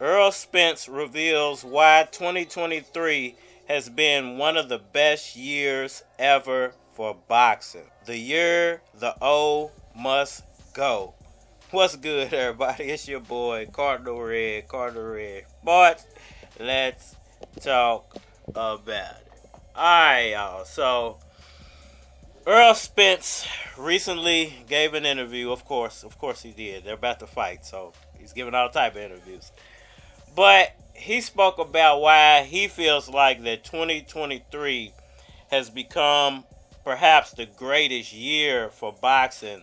Errol Spence reveals why 2023 has been one of the best years ever for boxing. The year the O must go. What's good, everybody? It's your boy, Cardinal Red. But let's talk about it. Alright, y'all. So, Errol Spence recently gave an interview. Of course he did. They're about to fight, so he's giving all type of interviews. But he spoke about why he feels like that 2023 has become perhaps the greatest year for boxing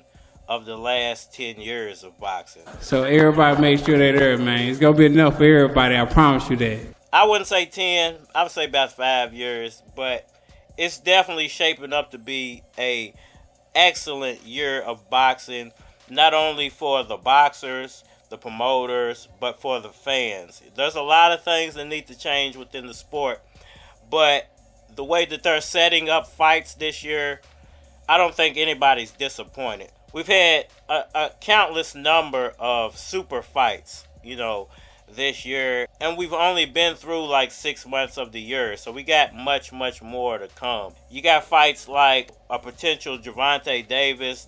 of the last 10 years of boxing. So everybody make sure they're there, man. It's going to be enough for everybody, I promise you that. I wouldn't say 10. I would say about 5 years. But it's definitely shaping up to be a excellent year of boxing, not only for the boxers, the promoters, but for the fans. There's a lot of things that need to change within the sport, but the way that they're setting up fights this year, I don't think anybody's disappointed. We've had a countless number of super fights, this year, and we've only been through like 6 months of the year, so we got much more to come. You got fights like a potential Gervonta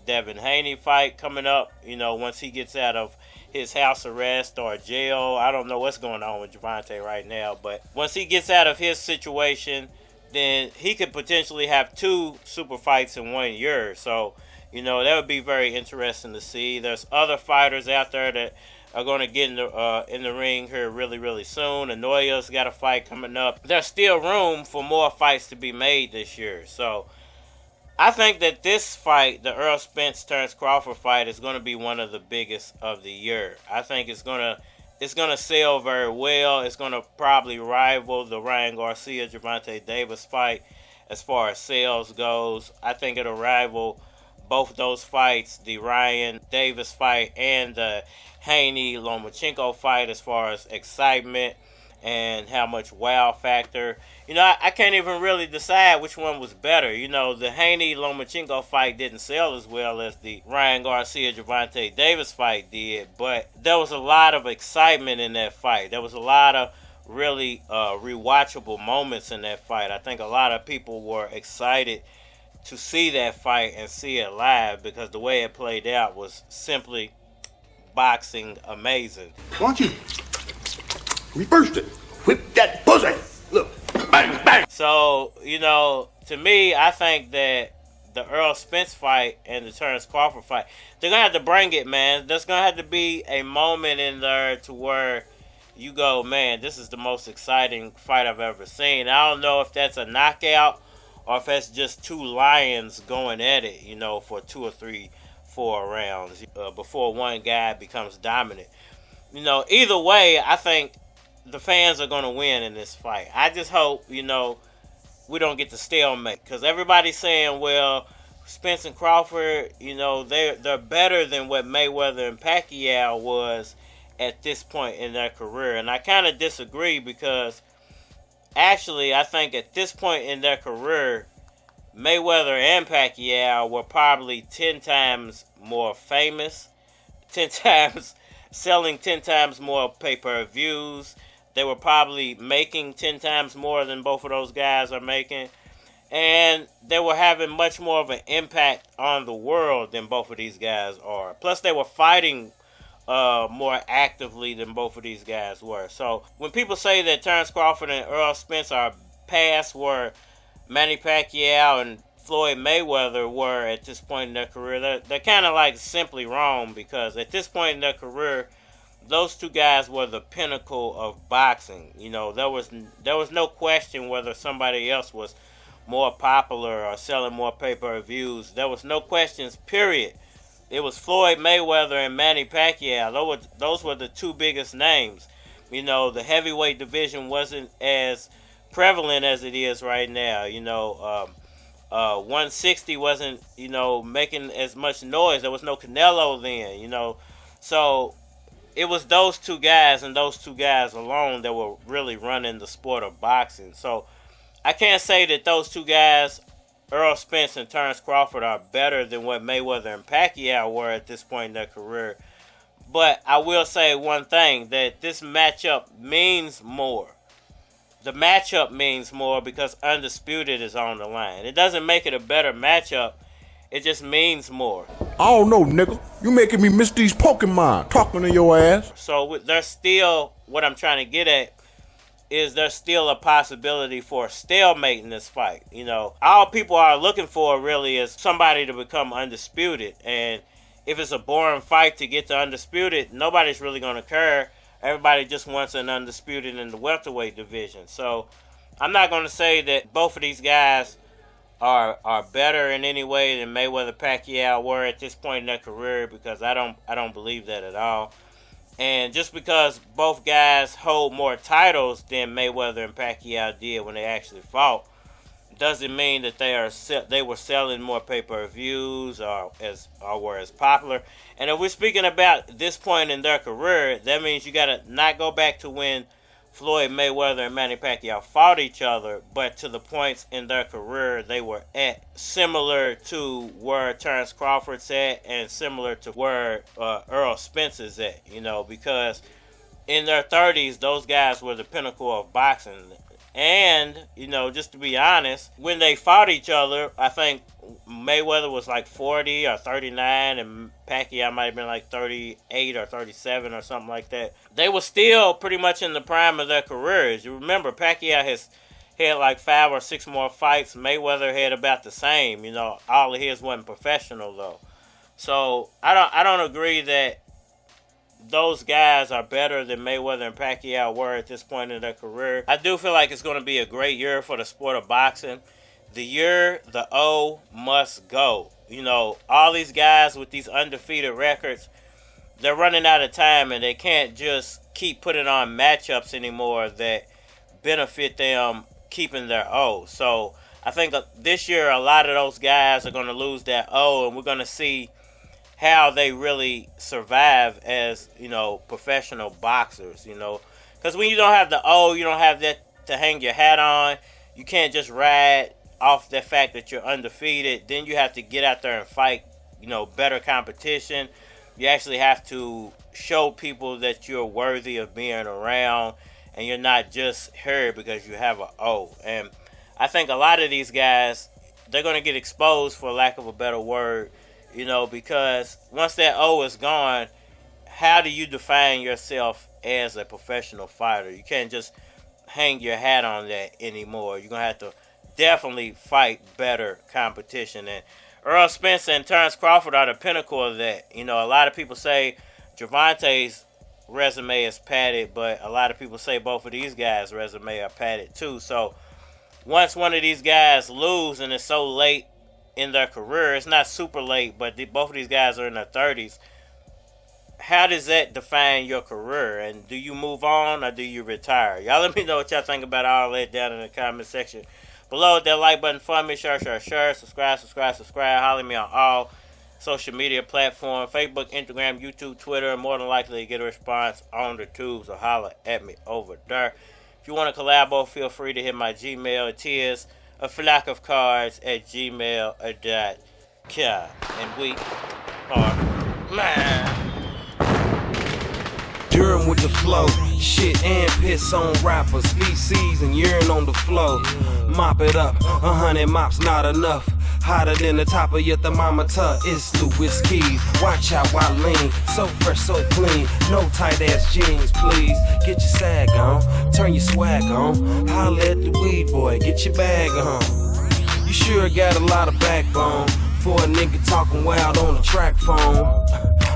Devin Haney fight coming up, once he gets out of his house arrest or jail. I don't know what's going on with Gervonta right now, but once he gets out of his situation, then he could potentially have 2 super fights in 1 year. So, that would be very interesting to see. There's other fighters out there that are going to get in the ring here really soon. Naoya's got a fight coming up. There's still room for more fights to be made this year. So, I think that this fight, the Errol Spence Terence Crawford fight, is going to be one of the biggest of the year. I think it's going to sell very well. It's going to probably rival the Ryan Garcia Gervonta Davis fight as far as sales goes. I think it'll rival both those fights, the Ryan Davis fight and the Haney Lomachenko fight, as far as excitement and how much wow factor. I can't even really decide which one was better. The Haney-Lomachenko fight didn't sell as well as the Ryan Garcia-Gervonta Davis fight did, but there was a lot of excitement in that fight. There was a lot of really rewatchable moments in that fight. I think a lot of people were excited to see that fight and see it live because the way it played out was simply boxing amazing. Why don't you reverse it? Whip that pussy! Look. Bang, bang. So, to me, I think that the Errol Spence fight and the Terence Crawford fight, they're going to have to bring it, man. There's going to have to be a moment in there to where you go, man, this is the most exciting fight I've ever seen. I don't know if that's a knockout or if that's just 2 lions going at it, for 2 or 3, 4 rounds before one guy becomes dominant. Either way, I think the fans are going to win in this fight. I just hope, we don't get the stalemate. Because everybody's saying, well, Spence and Crawford, they're better than what Mayweather and Pacquiao was at this point in their career. And I kind of disagree because, actually, I think at this point in their career, Mayweather and Pacquiao were probably 10 times more famous, 10 times, selling 10 times more pay-per-views. They were probably making 10 times more than both of those guys are making. And they were having much more of an impact on the world than both of these guys are. Plus, they were fighting more actively than both of these guys were. So, when people say that Terence Crawford and Errol Spence are past where Manny Pacquiao and Floyd Mayweather were at this point in their career, they're kind of like simply wrong, because at this point in their career, those 2 guys were the pinnacle of boxing. There was no question whether somebody else was more popular or selling more pay-per-views. There was no questions, period. It was Floyd Mayweather and Manny Pacquiao. Those were the 2 biggest names. The heavyweight division wasn't as prevalent as it is right now. 160 wasn't, making as much noise. There was no Canelo then, So it was those 2 guys and those 2 guys alone that were really running the sport of boxing. So I can't say that those two guys, Errol Spence and Terence Crawford, are better than what Mayweather and Pacquiao were at this point in their career. But I will say one thing, that this matchup means more. The matchup means more because undisputed is on the line. It doesn't make it a better matchup. It just means more. I don't know, nigga. You making me miss these Pokemon talking to your ass. So there's still, what I'm trying to get at, is there's still a possibility for a stalemate in this fight. You know, all people are looking for really is somebody to become undisputed. And if it's a boring fight to get to undisputed, nobody's really going to care. Everybody just wants an undisputed in the welterweight division. So I'm not going to say that both of these guys are better in any way than Mayweather Pacquiao were at this point in their career, because I don't believe that at all. And just because both guys hold more titles than Mayweather and Pacquiao did when they actually fought, doesn't mean that they were selling more pay-per-views or were as popular. And if we're speaking about this point in their career, that means you got to not go back to when Floyd Mayweather and Manny Pacquiao fought each other, but to the points in their career they were at, similar to where Terence Crawford's at and similar to where Errol Spence is at, you know, because in their 30s, those guys were the pinnacle of boxing. And, you know, just to be honest, when they fought each other, I think Mayweather was like 40 or 39, and Pacquiao might have been like 38 or 37 or something like that. They were still pretty much in the prime of their careers. You remember, Pacquiao has had like 5 or 6 more fights. Mayweather had about the same. You know, all of his wasn't professional though. So I don't agree that those guys are better than Mayweather and Pacquiao were at this point in their career. I do feel like it's going to be a great year for the sport of boxing. The year the O must go. You know, all these guys with these undefeated records, they're running out of time, and they can't just keep putting on matchups anymore that benefit them keeping their O. So I think this year a lot of those guys are going to lose that O, and we're going to see how they really survive as, you know, professional boxers, you know. Because when you don't have the O, you don't have that to hang your hat on. You can't just ride off the fact that you're undefeated. Then you have to get out there and fight, you know, better competition. You actually have to show people that you're worthy of being around, and you're not just here because you have an O. And I think a lot of these guys, they're going to get exposed, for lack of a better word, you know, because once that O is gone, how do you define yourself as a professional fighter? You can't just hang your hat on that anymore. You're going to have to definitely fight better competition. And Errol Spence and Terence Crawford are the pinnacle of that. You know, a lot of people say Gervonta's resume is padded, but a lot of people say both of these guys' resume are padded too. So once one of these guys lose, and it's so late in their career, it's not super late, but both of these guys are in their 30s, how does that define your career? And do you move on or do you retire? Y'all let me know what y'all think about all that down in the comment section below. With that like button for me, share, subscribe. Holler at me on all social media platforms, Facebook, Instagram, YouTube, Twitter, and more than likely to get a response on the tube, so holler at me over there. If you want to collabo, feel free to hit my Gmail. It is aflackofcards@gmail.com. And we are man. Durham with the flow, shit and piss on rappers, feces and urine on the flow. Mop it up, 100 mops not enough. Hotter than the top of your thermometer, it's Louis Keys. Watch how I lean, so fresh, so clean. No tight ass jeans, please. Get your sag on, turn your swag on. Holla at the weed boy, get your bag on. You sure got a lot of backbone for a nigga talking wild on the track phone.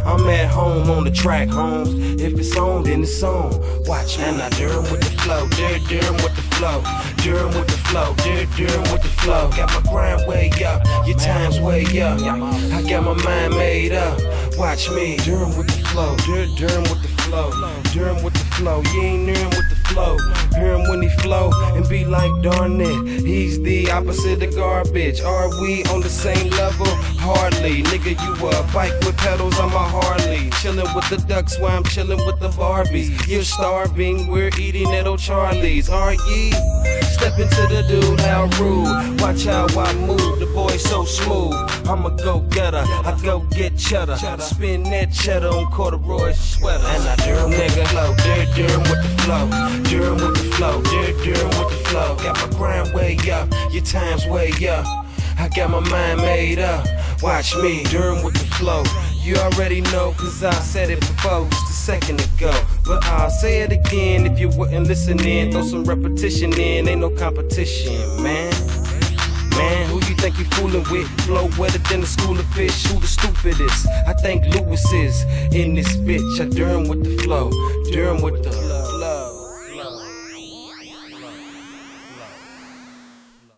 I'm at home on the track, Holmes. If it's on, then it's on. Watch me. And I Durham with the flow, Durham with the flow, Durham with the flow, Durham with the flow. Got my grind way up, your time's way up. I got my mind made up. Watch me. Durham with the flow, Durham with the flow, Durham with the flow. You ain't Durham with the flow. Hear him when he flow and be like, darn it, he's the opposite of garbage. Are we on the same level? Hardly. Nigga, you a bike with pedals, I'm a Harley. Chillin' with the ducks while I'm chillin' with the Barbies. You're starving, we're eating at O'Charlie's. Are ye? step into the dude, how rude. Watch how I move, the boy so smooth. I'm a go-getter, I go get cheddar. Spin that cheddar on corduroy sweater. And I Durham nigga flow, Durham with the flow. Durham with the flow, Durham with the flow. Got my grind way up, your time's way up. I got my mind made up. Watch me, Durham with the flow. You already know, cause I said it before, just a second ago. But I'll say it again if you wasn't listening. Throw some repetition in, ain't no competition, man. Man, who you think you fooling with? Flow wetter than the school of fish. Who the stupidest? I think Lewis is in this bitch. I Durham with the flow, Durham with the